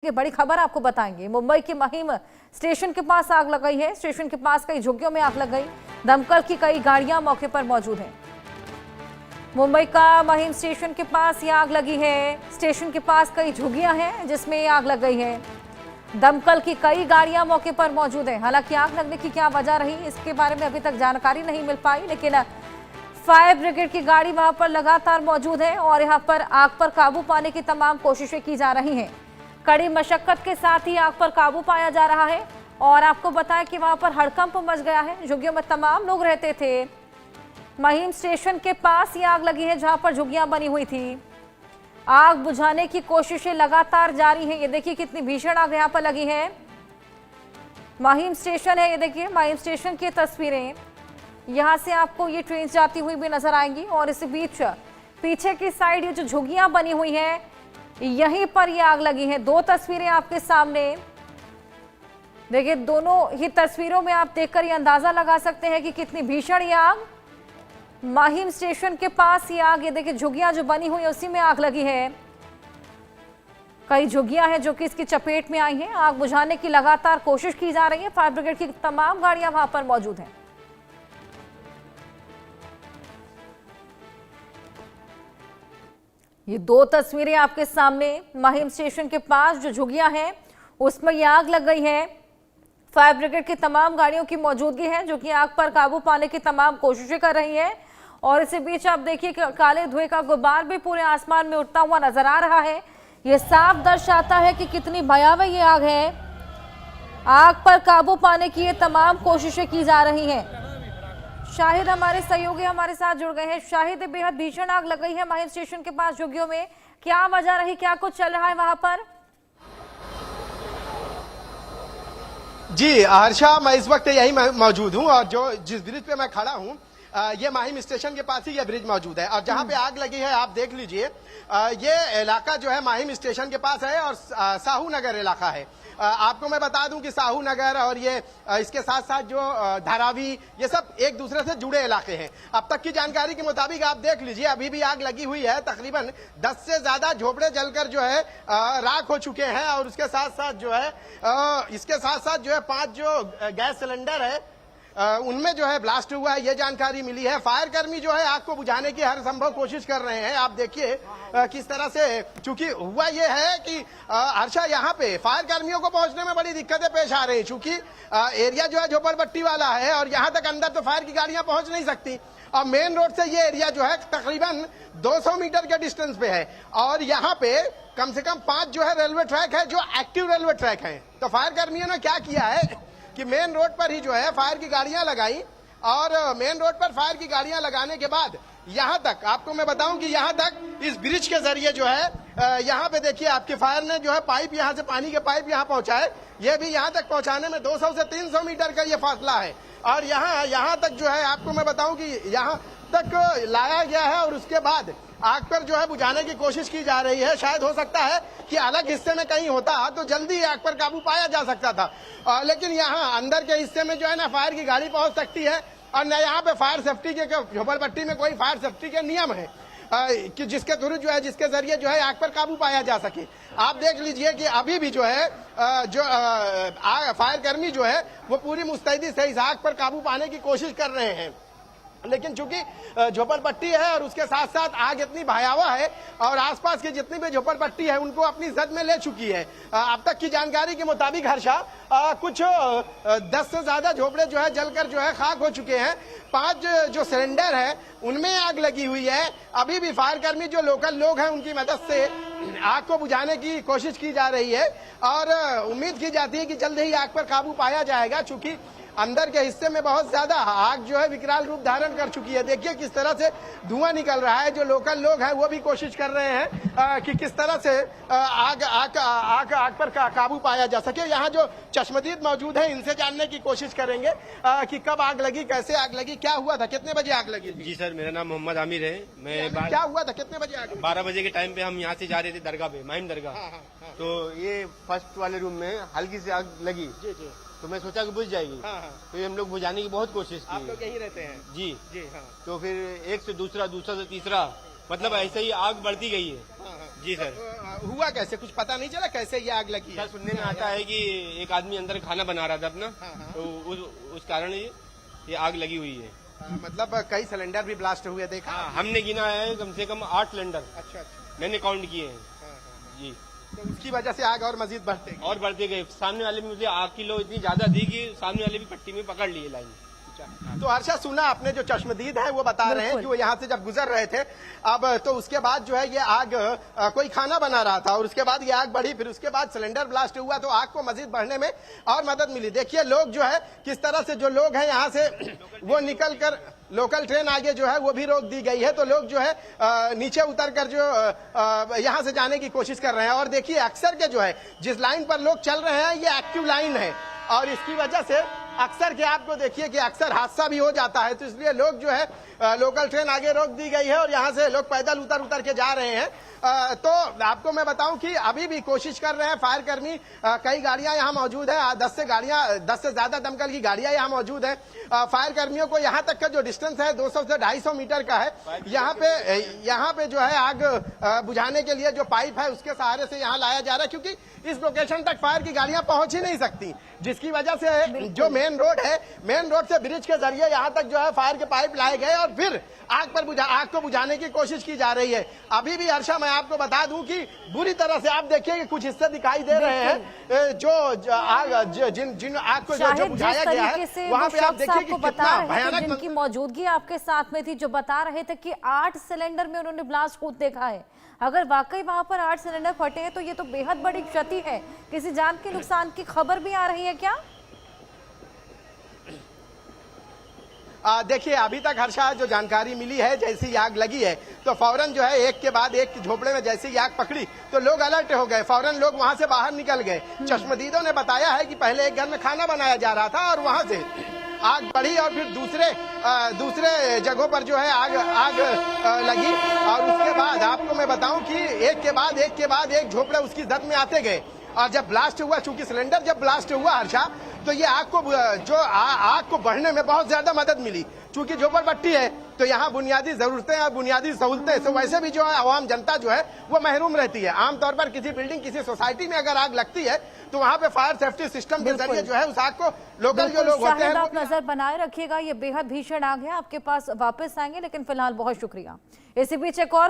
ये बड़ी खबर आपको बताएंगे। मुंबई के महिम स्टेशन के पास आग लग गई है। स्टेशन के पास कई झुग्गियों में आग लग गई। दमकल की कई गाड़ियां मौके पर मौजूद हैं। मुंबई का महिम स्टेशन के पास ये आग लगी है। स्टेशन के पास कई झुग्गियां हैं जिसमें ये आग लग गई है। दमकल की कई गाड़ियां मौके पर मौजूद है। हालांकि आग लगने की क्या वजह रही इसके बारे में अभी तक जानकारी नहीं मिल पाई, लेकिन फायर ब्रिगेड की गाड़ी वहां पर लगातार मौजूद है और यहाँ पर आग पर काबू पाने की तमाम कोशिशें की जा रही हैं। कड़ी मशक्कत के साथ ही आग पर काबू पाया जा रहा है और आपको बताया कि वहां पर हड़कंप मच गया है। झुग्गियों में तमाम लोग रहते थे। महिम स्टेशन के पास ये आग लगी है जहां पर झुग्गियां बनी हुई थी। आग बुझाने की कोशिशें लगातार जारी हैं। ये देखिए कितनी भीषण आग यहाँ पर लगी है। महिम स्टेशन है, ये देखिए महिम स्टेशन की तस्वीरें। यहाँ से आपको ये ट्रेन जाती हुई भी नजर आएंगी और इसी बीच पीछे की साइड ये जो झुग्गियां बनी हुई है यहीं पर ये आग लगी है। दो तस्वीरें आपके सामने देखिए, दोनों ही तस्वीरों में आप देखकर ये अंदाजा लगा सकते हैं कि कितनी भीषण ये आग। महिम स्टेशन के पास ये आग, ये देखिए झुग्गियां जो बनी हुई है उसी में आग लगी है। कई झुग्गियां हैं जो कि इसकी चपेट में आई हैं। आग बुझाने की लगातार कोशिश की जा रही है। फायर ब्रिगेड की तमाम गाड़ियां वहां पर मौजूद हैं। ये दो तस्वीरें आपके सामने महिम स्टेशन के पास जो झुग्गियां हैं उसमें ये आग लग गई है। फायर ब्रिगेड की तमाम गाड़ियों की मौजूदगी है जो कि आग पर काबू पाने की तमाम कोशिशें कर रही है। और इसी बीच आप देखिए कि काले धुएं का गुबार भी पूरे आसमान में उठता हुआ नजर आ रहा है। ये साफ दर्शाता है कि कितनी भयावह ये आग है। आग पर काबू पाने की ये तमाम कोशिशें की जा रही हैं। शाहिद हमारे सहयोगी हमारे साथ जुड़ गए हैं। शाहिद, बेहद भीषण आग लग गई है महिम स्टेशन के पास झुग्गियों में, क्या वजह रही, क्या कुछ चल रहा है वहां पर? जी हर्षा, मैं इस वक्त यही मौजूद हूं और जो जिस ब्रिज पे मैं खड़ा हूं ये महिम स्टेशन के पास ही ये ब्रिज मौजूद है और जहां पे आग लगी है आप देख लीजिए। ये इलाका जो है महिम स्टेशन के पास है और साहू नगर इलाका है। आपको मैं बता दूं कि साहू नगर और ये इसके साथ साथ जो धारावी, ये सब एक दूसरे से जुड़े इलाके हैं। अब तक की जानकारी के मुताबिक आप देख लीजिए अभी भी आग लगी हुई है। तकरीबन 10 से ज्यादा झोपड़े जलकर जो है राख हो चुके हैं और उसके साथ साथ जो है 5 जो गैस सिलेंडर है उनमें जो है ब्लास्ट हुआ है, ये जानकारी मिली है। फायर कर्मी जो है आग को बुझाने की हर संभव कोशिश कर रहे हैं। आप देखिए किस तरह से, चूंकि हुआ ये है कि हर्षा यहाँ पे फायर कर्मियों को पहुंचने में बड़ी दिक्कतें पेश आ रही हैं, चूंकि एरिया जो है झोपड़पट्टी वाला है और यहाँ तक अंदर तो फायर की गाड़ियां पहुंच नहीं सकती और मेन रोड से ये एरिया जो है तकरीबन 200 मीटर के डिस्टेंस पे है और यहाँ पे कम से कम 5 जो है रेलवे ट्रैक है जो एक्टिव रेलवे ट्रैक है। तो फायर कर्मियों ने क्या किया है कि मेन रोड पर ही जो है फायर की गाड़ियां लगाई और मेन रोड पर फायर की गाड़ियां लगाने के बाद यहां तक आपको मैं बताऊं कि यहां तक इस ब्रिज के जरिए जो है यहां पे देखिए आपके फायर ने जो है पाइप, यहां से पानी के पाइप यहां पहुंचाए। ये भी यहां तक पहुंचाने में 200 से 300 मीटर का ये फासला है और यहां तक जो है आपको मैं बताऊं कि यहां तक लाया गया है और उसके बाद आग पर जो है बुझाने की कोशिश की जा रही है। शायद हो सकता है कि अलग हिस्से में कहीं होता तो जल्दी आग पर काबू पाया जा सकता था, लेकिन यहाँ अंदर के हिस्से में जो है ना फायर की गाड़ी पहुंच सकती है और न यहाँ पे फायर सेफ्टी के झोपड़पट्टी में कोई फायर सेफ्टी के नियम है कि जिसके थ्रू जो है जिसके जरिए जो है आग पर काबू पाया जा सके। आप देख लीजिए कि अभी भी जो है फायर कर्मी जो है वो पूरी मुस्तैदी से इस आग पर काबू पाने की कोशिश कर रहे हैं, लेकिन चूंकि झोपड़पट्टी है और उसके साथ साथ आग इतनी भयावह है और आसपास की जितनी भी झोपड़पट्टी है उनको अपनी जद में ले चुकी है। अब तक की जानकारी के मुताबिक हर्षा कुछ 10 से ज्यादा झोपड़े जो है जलकर जो है खाक हो चुके हैं। 5 जो सिलेंडर है उनमें आग लगी हुई है। अभी भी फायर कर्मी जो लोकल लोग हैं उनकी मदद से आग को बुझाने की कोशिश की जा रही है और उम्मीद की जाती है कि जल्द ही आग पर काबू पाया जाएगा, चूंकि अंदर के हिस्से में बहुत ज्यादा आग जो है विकराल रूप धारण कर चुकी है। देखिए किस तरह से धुआं निकल रहा है। जो लोकल लोग हैं वो भी कोशिश कर रहे हैं कि किस तरह से आग पर काबू पाया जा सके। यहाँ जो चश्मदीद मौजूद है इनसे जानने की कोशिश करेंगे कि कब आग लगी, कैसे आग लगी, क्या हुआ था, कितने बजे आग लगी? जी सर, मेरा नाम मोहम्मद आमिर है। क्या हुआ था, कितने बजे आग? 12 बजे के टाइम पे हम यहाँ से जा रहे थे दरगाह पे, महिम दरगाह। तो ये फर्स्ट वाले रूम में हल्की सी आग लगी। जी जी। तो मैं सोचा कि बुझ जाएगी। तो ये हम लोग बुझाने की बहुत कोशिश की। आप लोग यहीं रहते हैं? जी जी हाँ। तो फिर एक से दूसरा से तीसरा मतलब ऐसे ही आग बढ़ती गई है। जी सर। हुआ कैसे, कुछ पता नहीं चला कैसे ये आग लगी है? सर सुनने में आता है कि एक आदमी अंदर खाना बना रहा था अपना, तो उस कारण ये आग लगी हुई है। मतलब कई सिलेंडर भी ब्लास्ट हुए देखा? हाँ, हमने गिना है कम से कम 8 सिलेंडर। अच्छा, मैंने काउंट किए हैं जी। तो उसकी वजह से आग और मजीद बढ़ते गई। और बढ़ते गए। सामने वाले में मुझे आग की लो इतनी ज्यादा थी कि सामने वाले भी पट्टी में पकड़ लिए लाइन। तो हर्षा, सुना आपने जो चश्मदीद है वो बता रहे हैं कि वो यहाँ से जब गुजर रहे थे, अब तो उसके बाद जो है ये आग कोई खाना बना रहा था और उसके बाद ये आग बढ़ी, फिर उसके बाद सिलेंडर ब्लास्ट हुआ तो आग को मजीद बढ़ने में और मदद मिली। देखिए लोग जो है किस तरह से, जो लोग हैं यहाँ से वो निकल कर, लोकल ट्रेन आगे जो है वो भी रोक दी गई है, तो लोग जो है नीचे उतर कर जो यहाँ से जाने की कोशिश कर रहे हैं। और देखिए अक्सर के जो है जिस लाइन पर लोग चल रहे हैं ये एक्टिव लाइन है और इसकी वजह से अक्सर के आपको देखिए कि अक्सर हादसा भी हो जाता है, तो इसलिए लोग जो है लोकल ट्रेन आगे रोक दी गई है और यहाँ से लोग पैदल उतर के जा रहे हैं। तो आपको मैं बताऊं कि अभी भी कोशिश कर रहे हैं फायर कर्मी, कई गाड़ियां यहाँ मौजूद है, 10 से ज्यादा दमकल की गाड़ियां यहाँ मौजूद है। फायर कर्मियों को यहाँ तक का जो डिस्टेंस है 200 से 250 मीटर का है। यहाँ पे जो है आग बुझाने के लिए जो पाइप है उसके सहारे से यहाँ लाया जा रहा है, क्योंकि इस लोकेशन तक फायर की गाड़ियां पहुंच ही नहीं सकती, जिसकी वजह से जो मेन रोड है, मेन रोड से ब्रिज के जरिए यहाँ तक जो है फायर के पाइप लाए गए और फिर आग को बुझाने की कोशिश की जा रही है। अभी भी हर्षा मैं आपको बता दूं कि बुरी तरह से आप देखिए कि कुछ हिस्से दिखाई दे रहे हैं जो आग जिन आग को जो बुझाया गया है वहां पे आप देखिए कि कितना भयानक। जिनकी मौजूदगी आपके साथ में थी, जो बता रहे थे कि 8 सिलेंडर में उन्होंने ब्लास्ट होते देखा है। अगर वाकई वहां पर 8 सिलेंडर फटे हैं तो ये तो बेहद बड़ी क्षति है। किसी जान के नुकसान की खबर भी आ रही है क्या? देखिए अभी तक हर्षा जो जानकारी मिली है, जैसी ही आग लगी है तो फौरन जो है एक के बाद एक झोपड़े में जैसे ही आग पकड़ी तो लोग अलर्ट हो गए, फौरन लोग वहां से बाहर निकल गए। चश्मदीदों ने बताया है कि पहले एक घर में खाना बनाया जा रहा था और वहां से आग बढ़ी और फिर दूसरे जगहों पर जो है आग लगी और उसके बाद आपको मैं बताऊं कि एक के बाद एक झोपड़े उसकी जद में आते गए। और जब ब्लास्ट हुआ, चूंकि सिलेंडर जब ब्लास्ट हुआ हर्षा, तो ये आग को बढ़ने में बहुत ज्यादा मदद मिली। चूंकि झोपड़पट्टी है तो यहाँ बुनियादी जरूरतें और बुनियादी सहूलतें, तो वैसे भी जो है आवाम जनता जो है वो महरूम रहती है। आमतौर पर किसी बिल्डिंग, किसी सोसाइटी में अगर आग लगती है तो वहाँ पे फायर सेफ्टी सिस्टम के जरिए जो है उस आग को लोकल जो लोग होते हैं, आप नजर बनाए रखिएगा। ये बेहद भीषण आग है, आपके पास वापस आएंगे, लेकिन फिलहाल बहुत शुक्रिया। इसी बीच एक और